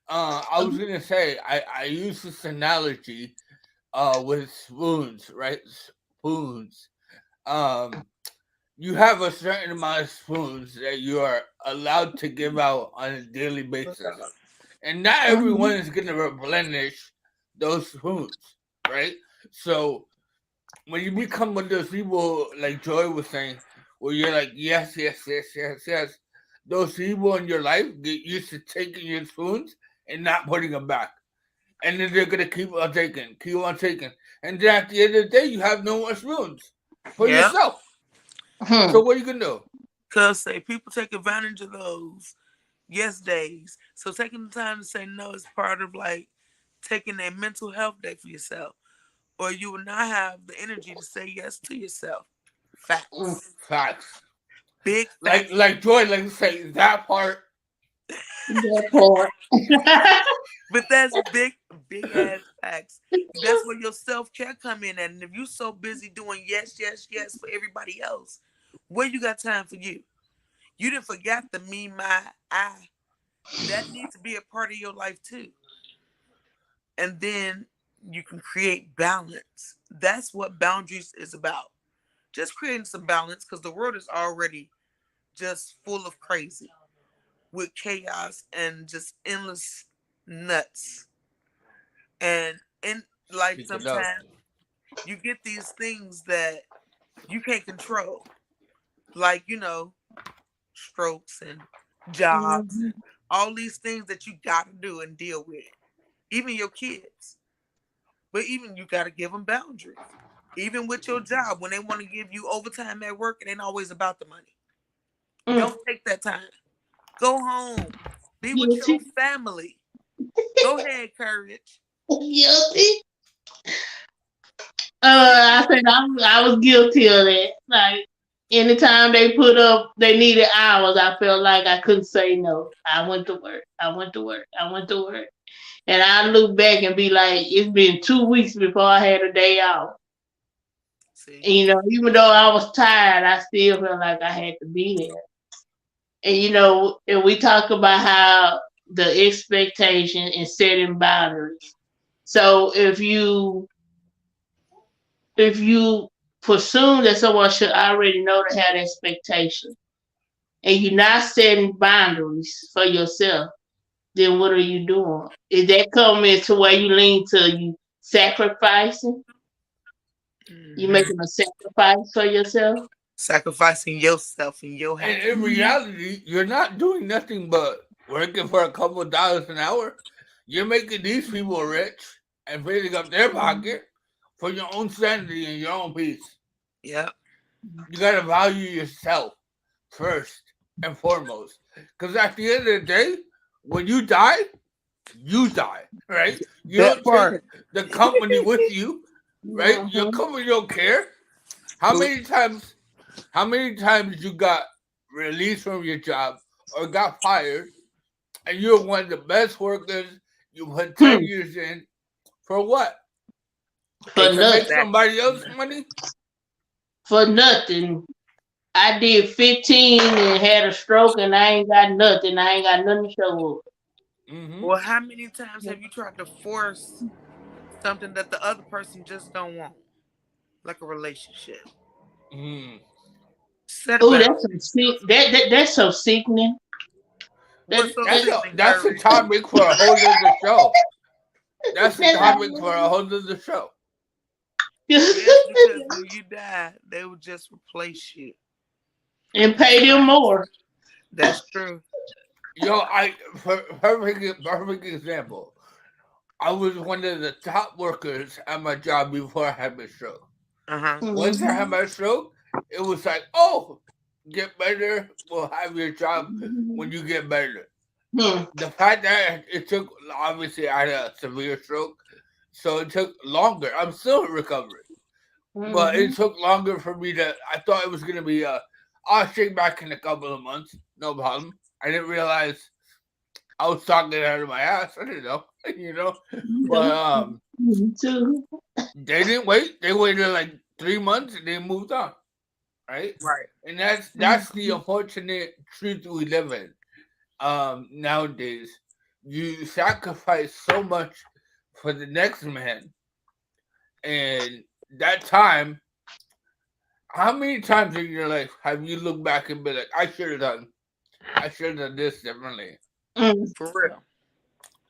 I was gonna say I use this analogy with spoons, right? Spoons. Um, you have a certain amount of spoons that you are allowed to give out on a daily basis, and not everyone Mhm. is gonna replenish those spoons, right? So when you become one of those people, like Joy was saying, where you're like, yes, yes, yes, yes, yes, those people in your life get used to taking your spoons and not putting them back. And then they're going to keep on taking. And then at the end of the day, you have no more spoons for Yeah. yourself. So what are you going to do? Because say people take advantage of those yes days. So taking the time to say no is part of like taking a mental health day for yourself. Or you will not have the energy to say yes to yourself. Facts. Facts. Big Like, facts. like Joy, like you say, that part. that part. But that's big, big ass facts. That's where your self care come in at. And if you're so busy doing yes, yes, yes for everybody else, where you got time for you? You didn't forget the me, my, I. That needs to be a part of your life too. and then you can create balance. That's what boundaries is about. Just creating some balance because the world is already just full of crazy with chaos and just endless nuts. And in life, Speak it up. sometimes you get these things that you can't control, like, strokes and jobs Mhm. and all these things that you got to do and deal with, even your kids. But even you got to give them boundaries. Even with your job, when they want to give you overtime at work, it ain't always about the money. Mm. Don't take that time. Go home. Be with your Guilty. family. Go ahead, courage. Guilty. I think I was guilty of that. Like anytime they put up, they needed hours. I felt like I couldn't say no. I went to work. I went to work. I went to work. And I look back and be like, it's been 2 weeks before I had a day off. See, And, even though I was tired, I still felt like I had to be there. And and we talk about how the expectation and setting boundaries. So if you presume that someone should already know to have expectation, and you're not setting boundaries for yourself, then what are you doing? Is that coming to where you lean to you sacrificing? You hmm making a sacrifice for yourself? sacrificing yourself and your And happiness. in reality, you're not doing nothing but working for a couple of dollars an hour. You're making these people rich and filling up their pocket for your own sanity and your own peace. Yep. You gotta value yourself first and foremost. Because at the end of the day, when you die, right? You That don't take part. the company with you, right? Your Mm-hmm. company don't care. How But many times how many times you got released from your job or got fired and you're one of the best workers you put 10 Hmm. years in for what? For To make nothing. exactly. somebody else money? For nothing. I did 15 and had a stroke and I ain't got nothing. I ain't got nothing to show Mm-hmm. Well, how many times up. have you tried to force something that the other person just don't want, like a relationship? Mm. Set a Oh, boundary. that's so sick. That's so sickening. That, What's so that, sickening, That's a courage? topic for a whole other show. That's a that, topic for a whole other show. Yes, because when you die, they will just replace you. and That's pay them crazy. more. That's true. Yo, perfect example. I was one of the top workers at my job before I had my stroke. Uh huh. Once I had Mhm. my stroke, it was like, oh, get better. We'll have your job when you get better. Hmm. The fact that it took, obviously, I had a severe stroke, so it took longer. I'm still recovering, but it Mhm. took longer for me to. I thought it was gonna be I'll shake back in a couple of months, no problem. I didn't realize I was talking out of my ass. I didn't know, you know, but Me too. they didn't wait. They waited like 3 months and they moved on, right? Right. And that's the unfortunate truth we live in nowadays. You sacrifice so much for the next man, and that time. How many times in your life have you looked back and been like, I should have done this differently? Mm. For real.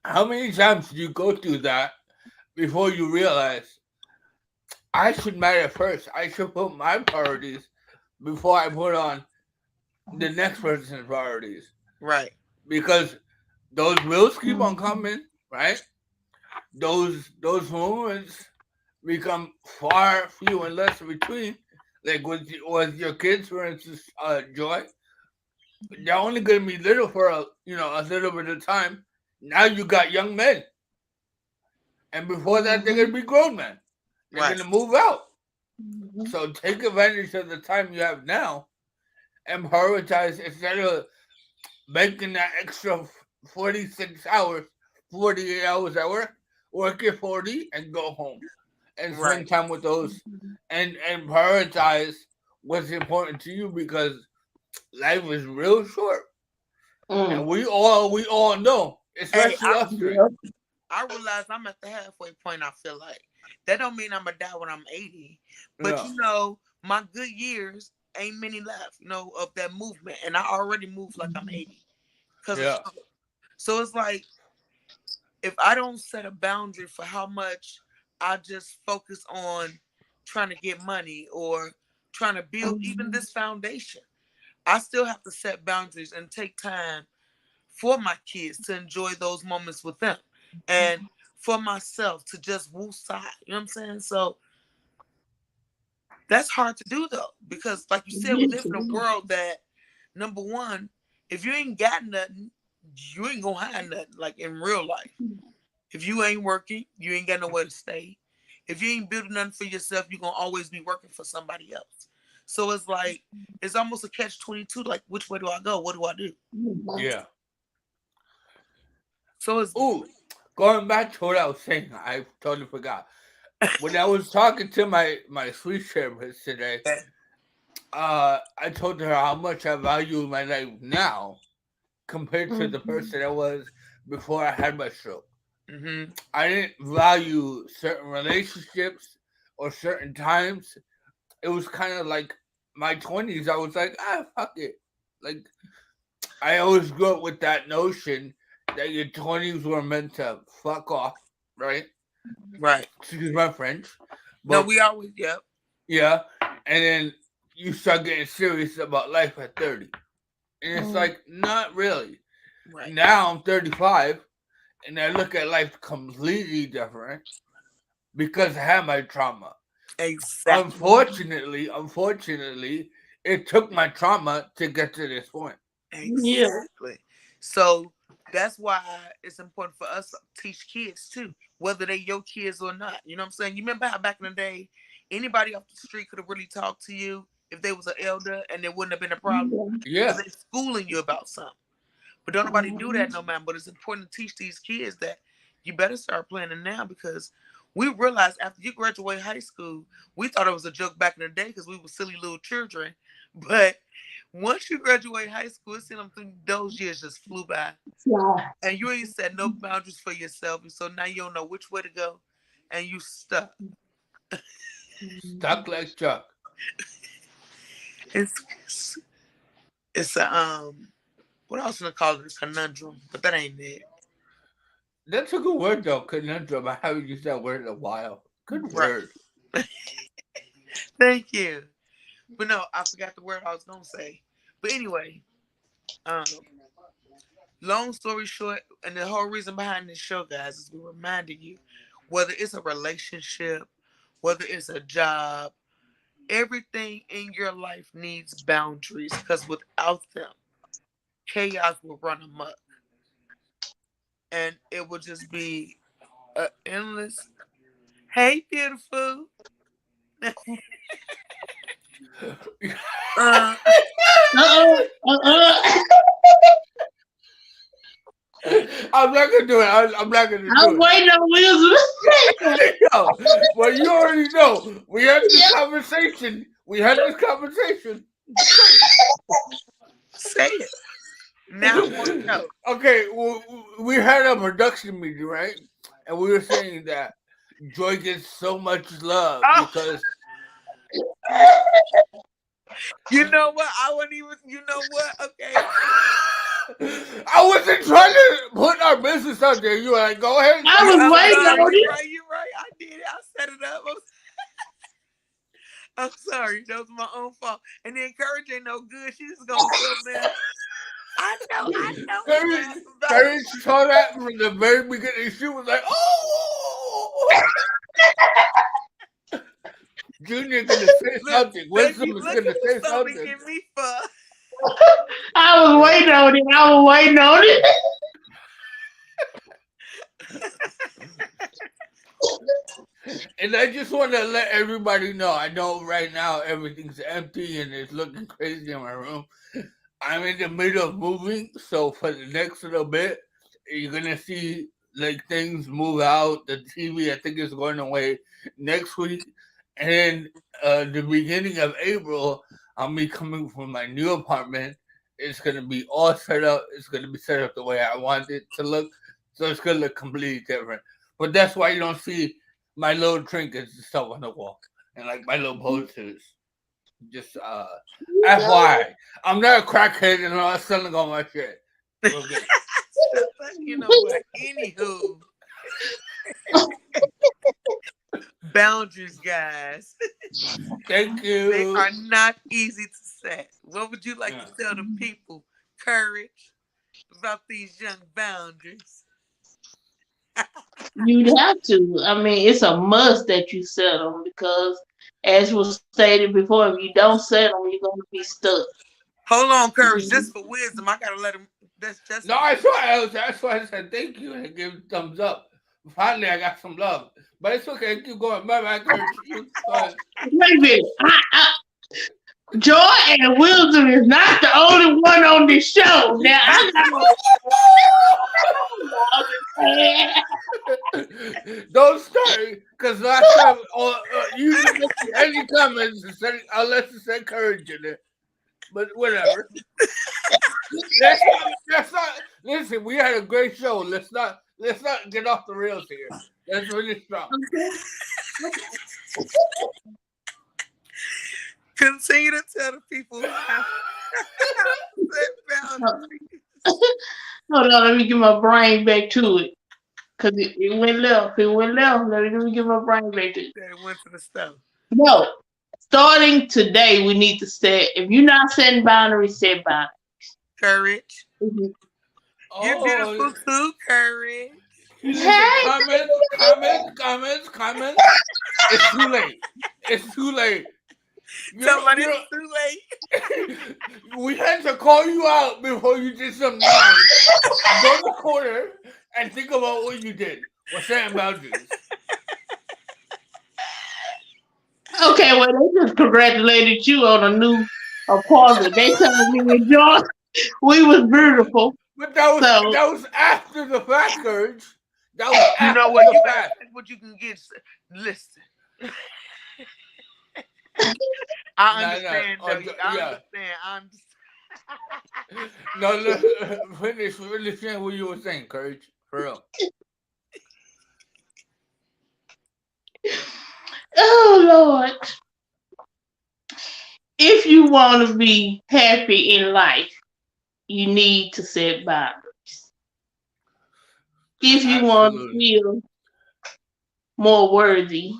How many times do you go through that before you realize I should matter first? I should put my priorities before I put on the next person's priorities, Right. because those bills keep on coming, right? Those moments become far few and less in between. Like with your kids, for instance, Joy, they're only gonna be little for a little bit of time. Now you got young men, and before that they're gonna Mhm. be grown men. They're Right. gonna move out. Mhm. So take advantage of the time you have now and prioritize instead of making that extra 46 hours, 48 hours at work. Work your 40 and go home and Right. spend time with those and prioritize what's important to you, because life is real short, and Mm. we all know, Hey, especially us three. Yep. I realize I'm at the halfway point. I feel like that don't mean I'm gonna die when I'm 80, but Yeah. my good years ain't many left. Of that movement, and I already move like I'm 80 because of Yeah. stroke. So it's like if I don't set a boundary for how much I just focus on trying to get money or trying to build even this foundation, I still have to set boundaries and take time for my kids to enjoy those moments with them and for myself to just woosah. You know what I'm saying? So that's hard to do though, because like you said, we live in a world that, number one, if you ain't got nothing, you ain't gonna have nothing like in real life. If you ain't working, you ain't got nowhere to stay. If you ain't building nothing for yourself, you're gonna always be working for somebody else. So it's like it's almost a catch-22. Like, which way do I go? What do I do? Yeah. So it's Ooh, going back to what I was saying, I totally forgot. When I was talking to my speech therapist today, I told her how much I value my life now compared to the person I was before I had my stroke. mm-hmm. I didn't value certain relationships or certain times. It was kind of like my 20s. I was like, fuck it. Like, I always grew up with that notion that your 20s were meant to fuck off, right? Right. Excuse my French. No, But we always, yep. yeah, and then you start getting serious about life at 30. And it's like, not really. Right. Now I'm 35 and I look at life completely different because I had my trauma. Exactly. Unfortunately, it took my trauma to get to this point. Exactly. So that's why it's important for us to teach kids too, whether they your kids or not. You know what I'm saying? You remember how back in the day, anybody off the street could have really talked to you if they was an elder and there wouldn't have been a problem because Yeah. they schooling you about something. But don't nobody do that no man. But it's important to teach these kids that you better start planning now, because we realized after you graduate high school, we thought it was a joke back in the day because we were silly little children. But once you graduate high school, it seemed like those years just flew by. And you ain't set no boundaries for yourself. And so now you don't know which way to go. And you stuck. Stuck like Chuck. It's it's a what else gonna call it? A conundrum, but that ain't it. That's a good word though, conundrum. I haven't used that word in a while. Good Right. word. Thank you. But no, I forgot the word I was gonna say. But anyway, um, long story short, and the whole reason behind this show, guys, is we reminding you, whether it's a relationship, whether it's a job, everything in your life needs boundaries, because without them, chaos will run amok, and it will just be a endless. Hey, beautiful. uh, I'm not gonna do it. I'm not gonna do I'm it. waiting on Wilson. Yo, well, you already know. We had this conversation. say it. Now I want to know. Okay, well, we had a production meeting, right? And we were saying that Joy gets so much love Oh. because You know what? I wouldn't even. You know what? Okay. I wasn't trying to put our business out there. You were like, go ahead. I was I'm waiting sorry. on You're it. right. You're right. I did it. I set it up. I'm sorry. That was my own fault. And the encourage ain't no good. She just gonna sit there. I know. Terry saw that from the very beginning. She was like, oh. Junior gonna say something. Wisdom is gonna say something. Give me for. I was waiting on it. And I just want to let everybody know. I know right now everything's empty and it's looking crazy in my room. I'm in the middle of moving, so for the next little bit, you're gonna see like things move out. The TV, I think, is going away next week, and the beginning of April, I'll be coming from my new apartment. It's gonna be all set up. It's gonna be set up the way I want it to look. so it's gonna look completely different. But that's why you don't see my little trinkets and stuff on the wall and like my little posters. Just You know, FYI, I'm not a crackhead and I'm not selling all my shit. Real good. You know what? Anywho, boundaries, guys. Thank They you. are not easy to set. What would you like Yeah. to tell the people, Courage, about these young boundaries? you'd have to. I mean, it's a must that you set them because, as was stated before, if you don't set them, you're gonna be stuck. Hold on, Courage, Mhm. just for wisdom. I gotta let him. That's just No, for. that's why I said thank you and give thumbs up. Finally, I got some love, but it's okay. Keep going. My bad, Courage. You go ahead. Wait a minute. Joy and Wisdom is not the only one on this show. Now I got Don't start, because last time you didn't make any comments and said unless it said courage in it. But whatever. Let's not listen. We had a great show. Let's not get off the rails here. Let's finish strong. Continue to tell the people how to set boundaries. hold on. Let me get my brain back to it because it went left. It went left. Let me get my brain back to it. That went to the stove. No, starting today, we need to set. If you're not setting boundaries, set boundaries. Courage. Mhm. You're Oh, beautiful too, Courage. you listen. Hey, Comments. It's too late. It's too late. You know, Somebody, you it's know, too late. we had to call you out before you did something nice. Go to the corner and think about what you did. We're setting boundaries. okay, well, they just congratulated you on a new apartment. They told me enjoy. We was beautiful. But that was So, that was after the fact, Courage. That was You know after what? the You gotta fact. take what you can get. Listen, I No. understand though. I Yeah. understand. I understand. No, finish saying what you were saying, Courage. For real. oh Lord, if you want to be happy in life, you need to set boundaries. If you want to Absolutely. feel more worthy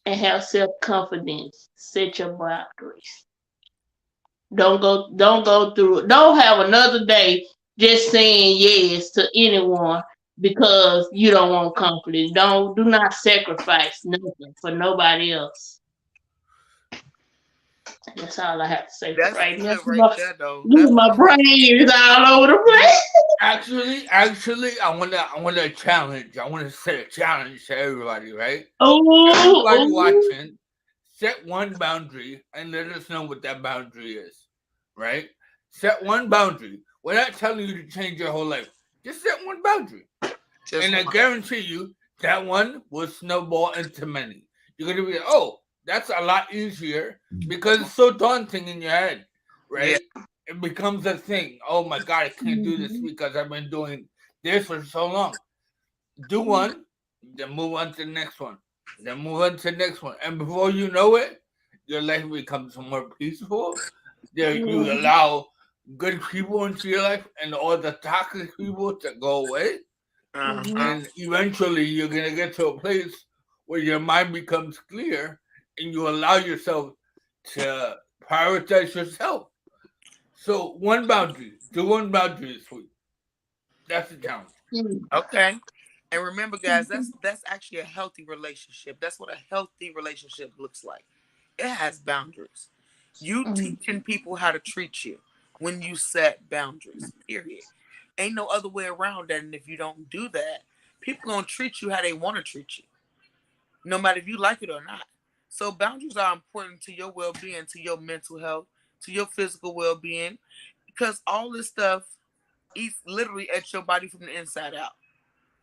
and have self confidence, set your boundaries. Don't go through it. Don't have another day just saying yes to anyone because you don't want confidence. Do not sacrifice nothing for nobody else. That's all I have to say for That's right now. good right there, though. Look at That's my brain is all over the place. Actually, I wanna challenge. I wanna set a challenge to everybody, right? Oh, Everybody oh. watching, set one boundary and let us know what that boundary is, right? Set one boundary. We're not telling you to change your whole life. Just set one boundary. just And I one. guarantee you that one will snowball into many. You're gonna be like, oh, that's a lot easier because it's so daunting in your head, Yeah. right? It becomes a thing. Oh my god, I can't do this Mhm. because I've been doing this for so long. Do one, then move on to the next one, then move on to the next one, and before you know it, your life becomes more peaceful. There, you Mhm. allow good people into your life, and all the toxic people to go away, Uh-huh. and eventually you're gonna get to a place where your mind becomes clear, and you allow yourself to prioritize yourself. So one boundary, do one boundary this week. That's the challenge. Okay. And remember, guys, that's actually a healthy relationship. That's what a healthy relationship looks like. It has boundaries. You Mhm. teaching people how to treat you when you set boundaries. Period. Ain't no other way around that. And if you don't do that, people gonna treat you how they want to treat you, no matter if you like it or not. So boundaries are important to your well-being, to your mental health, to your physical well-being, because all this stuff eats literally at your body from the inside out.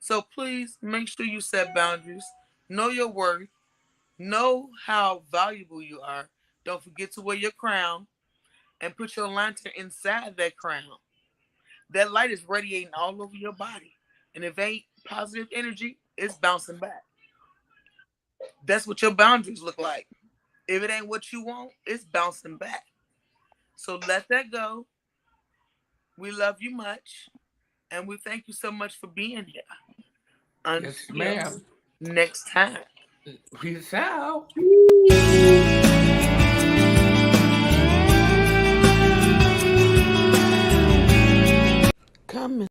So please make sure you set boundaries, know your worth, know how valuable you are. Don't forget to wear your crown and put your lantern inside that crown. That light is radiating all over your body. And if ain't positive energy, it's bouncing back. That's what your boundaries look like. If it ain't what you want, it's bouncing back. So let that go. We love you much. And we thank you so much for being here. Until Yes, ma'am. next time. Peace out. Come